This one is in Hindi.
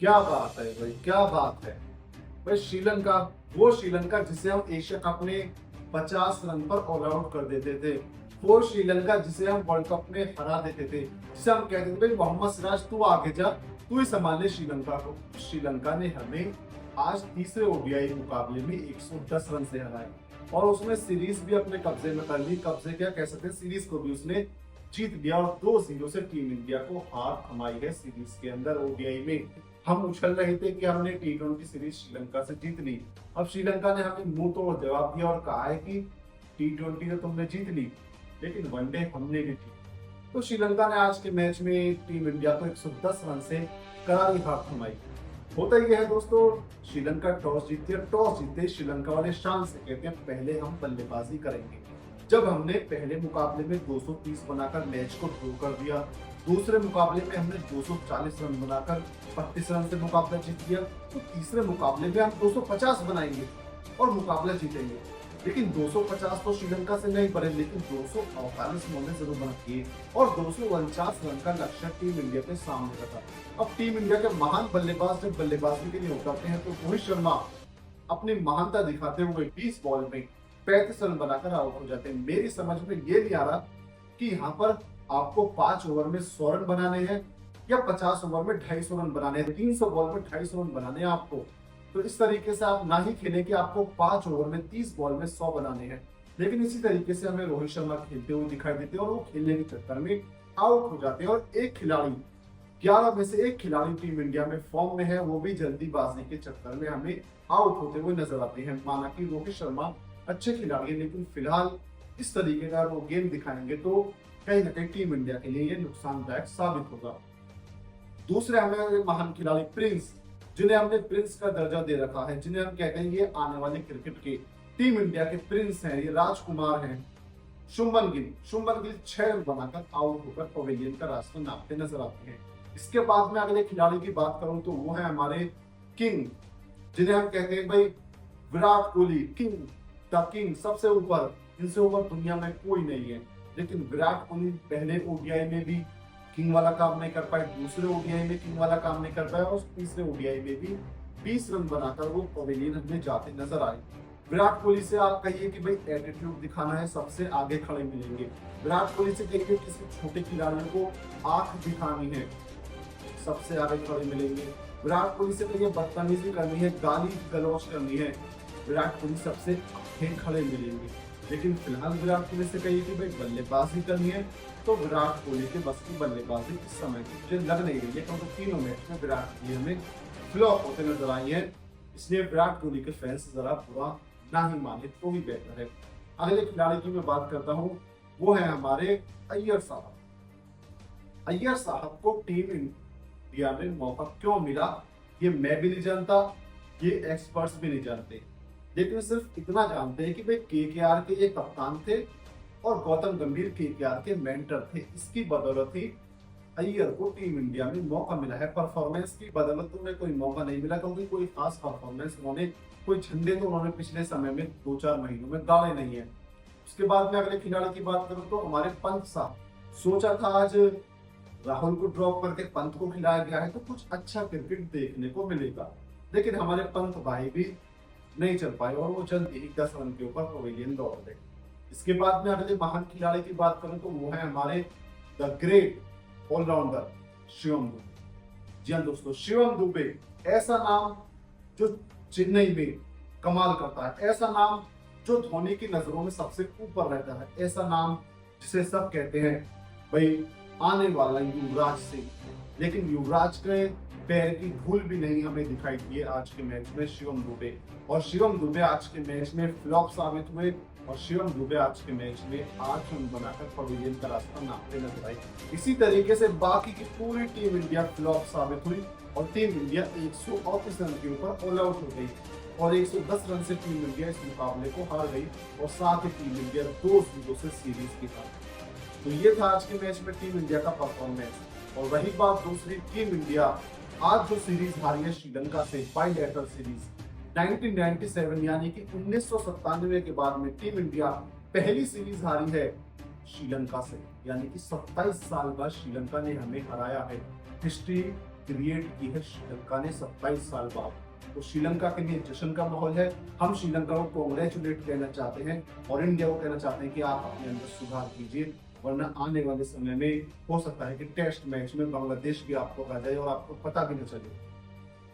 क्या बात है भाई, क्या बात है भाई। श्रीलंका, वो श्रीलंका जिसे हम एशिया कप में 50 रन पर ऑल आउट कर देते थे, वो श्रीलंका जिसे हम वर्ल्ड कप में हरा देते थे, जिसे हम कहते थे भाई मोहम्मद सिराज तू आगे जा, तू ही संभाल ले श्रीलंका को। श्रीलंका ने हमें आज तीसरे ओडीआई मुकाबले में 110 रन से हराए और उसने सीरीज भी अपने कब्जे में कर ली। कब्जे क्या कह सकते हैं, सीरीज को भी उसने जीत लिया और 2-0 से टीम इंडिया को हार थमाई है सीरीज के अंदर। ओडीआई में हम उछल रहे थे कि हमने T20 सीरीज श्रीलंका से जीत ली। अब श्रीलंका ने हमें मुंह तोड़ जवाब दिया और कहा है कि T20 तो तुमने जीत ली, लेकिन वनडे हमने भी जीती। तो श्रीलंका ने आज के मैच में टीम इंडिया को 110 रन से करारी हार थमाई। होता ही है दोस्तों, श्रीलंका टॉस जीतती है। टॉस जीतते श्रीलंका वाले शान से कहते हैं पहले हम बल्लेबाजी करेंगे। जब हमने पहले मुकाबले में 230 बनाकर मैच को ड्रॉ कर दिया, दूसरे मुकाबले में हमने 240 रन बनाकर 32 रन से मुकाबला जीत लिया, तो तीसरे मुकाबले में हम 250 बनाएंगे और मुकाबला जीतेंगे। लेकिन 250 तो श्रीलंका से नहीं बने, लेकिन 248 उन्होंने जरूर बना किए और 249 रन का लक्ष्य टीम इंडिया के सामने रखा। अब टीम इंडिया के महान बल्लेबाज जब बल्लेबाजी के लिए उतरते हैं तो रोहित शर्मा अपनी महानता दिखाते हुए 20 बॉल में 35 रन बनाकर आउट हो जाते हैं। मेरी समझ में ये नहीं आ रहा कि यहाँ पर आपको 5 ओवर में 100 रन बनाने हैं या 50 ओवर में 250 रन बनाने हैं। 300 बॉल में 250 रन बनाने हैं आपको, तो इस तरीके से आप ना ही खेलें कि आपको 5 ओवर में 30 बॉल में 100 बनाने हैं। लेकिन इसी तरीके से हमें रोहित शर्मा खेलते हुए दिखाई देते हैं और वो खेलने के चक्कर में आउट हो जाते हैं। और एक खिलाड़ी, 11 में से एक खिलाड़ी टीम इंडिया में फॉर्म में है, वो भी जल्दीबाजी के चक्कर में हमें आउट होते हुए नजर आते हैं। माना कि रोहित शर्मा अच्छे खिलाड़ी है, लेकिन फिलहाल इस तरीके का वो गेम दिखाएंगे तो कहीं ना कहीं टीम इंडिया के लिए ये नुकसानदायक साबित होगा। दूसरे हमें महान खिलाड़ी प्रिंस, जिन्हें हमने प्रिंस का दर्जा दे रखा है, जिन्हें हम कहते हैं ये आने वाले क्रिकेट के टीम इंडिया के प्रिंस हैं, ये राजकुमार हैं। शुभमन गिल 6 रन बनाकर आउट होकर पवेलियन का रास्ता नापते नजर आते हैं। इसके बाद में अगले खिलाड़ी की बात करूं तो वो है हमारे किंग, जिन्हें हम कहते हैं भाई Virat Kohli, king the king, सबसे ऊपर, इनसे ऊपर दुनिया में कोई नहीं है। लेकिन विराट कोहली पहले ओडीआई में भी किंग वाला काम नहीं कर पाए, दूसरे ओडीआई में किंग वाला काम नहीं कर पाए और तीसरे ओडीआई में भी 20 रन बनाकर वो पवेलियन में जाते नजर आए। विराट कोहली से आप कहिए कि भाई एटीट्यूड दिखाना है, सबसे आगे खड़े मिलेंगे। विराट कोहली से कहिए किसी छोटे खिलाड़ियों को आंख दिखानी है, सबसे आगे खड़े मिलेंगे। विराट कोहली से कहिए बदतमीजी करनी है, गाली गलौज करनी है, विराट कोहली सबसे आगे खड़े मिलेंगे। लेकिन फिलहाल विराट कोहली से कहिए कि भाई बल्लेबाजी करनी है, तो विराट कोहली के बस की बल्लेबाजी इस समय की मुझे लग नहीं रही है, क्योंकि तीनों मैच में विराट कोहली हमें फ्लॉप होते नजर आई है। इसलिए विराट कोहली के फैंस जरा बुरा ना ही माने तो ही बेहतर है। अगले खिलाड़ी की मैं बात करता हूँ, वो है हमारे अय्यर साहब। अय्यर साहब को टीम इंडिया में मौका क्यों मिला, ये मैं भी नहीं जानता, ये एक्सपर्ट्स भी नहीं जानते। लेकिन सिर्फ इतना जानते हैं कि भाई केकेआर के ये कप्तान थे और गौतम गंभीर केकेआर के मेंटर थे। इसकी बदौलत ही अय्यर को टीम इंडिया में मौका मिला है। परफॉर्मेंस की बदौलत उन्हें कोई मौका नहीं मिला, क्योंकि कोई खास परफॉर्मेंस उन्होंने, कोई झंडे तो उन्होंने पिछले समय में 2-4 महीनों में गाड़े नहीं है। उसके बाद में अगले खिलाड़ी की बात करूं तो हमारे पंत साहब। सोचा था आज राहुल को ड्रॉप करके पंत को खिलाया गया है तो कुछ अच्छा क्रिकेट देखने को मिलेगा, लेकिन हमारे पंत भाई भी नहीं चल पाए और वो जल्द ही 10 रन के ऊपर पवेलियन दौड़ गए। इसके बाद में अगले महान खिलाड़ी की बात करूं तो वो है हमारे the great allrounder Shivam Dube. जी हाँ दोस्तों, शिवम दुबे, ऐसा नाम जो चेन्नई में कमाल करता है, ऐसा नाम जो धोनी की नजरों में सबसे ऊपर रहता है, ऐसा नाम जिसे सब कहते हैं भाई आने वाला युवराज सिंह। लेकिन युवराज के पैर की धूल भी नहीं हमें दिखाई दी है आज के मैच में शिवम दुबे। और शिवम दुबे आज के मैच में फ्लॉप साबित हुए और शिवम दुबे आज के मैच में 8 रन बनाकर पवेलियन का रास्ता नापते नजर आए। इसी तरीके से बाकी की पूरी टीम इंडिया फ्लॉप साबित हुई और टीम इंडिया 138 रन के ऊपर ऑल आउट हो गई और 110 रन से टीम इंडिया इस मुकाबले को हार गई और साथ ही टीम इंडिया 2-0 से सीरीज की हार। तो ये था आज के मैच में टीम इंडिया का परफॉर्मेंस। और वही बात दूसरी, टीम इंडिया आज जो सीरीज हारी है श्रीलंका से, बाइलेटरल सीरीज 1997 यानी कि 1997 के बाद में टीम इंडिया पहली सीरीज हारी है श्रीलंका से, यानी कि 27 साल बाद श्रीलंका ने हमें हराया है। हिस्ट्री क्रिएट की है श्रीलंका ने 27 साल बाद। तो श्रीलंका के लिए जश्न का माहौल है। हम श्रीलंका को कॉन्ग्रेचुलेट कहना चाहते हैं और इंडिया को कहना चाहते हैं कि आप अपने अंदर सुधार कीजिए, वरना आने वाले समय में हो सकता है कि टेस्ट मैच में बांग्लादेश भी आपको आ जाए और आपको पता भी न चले।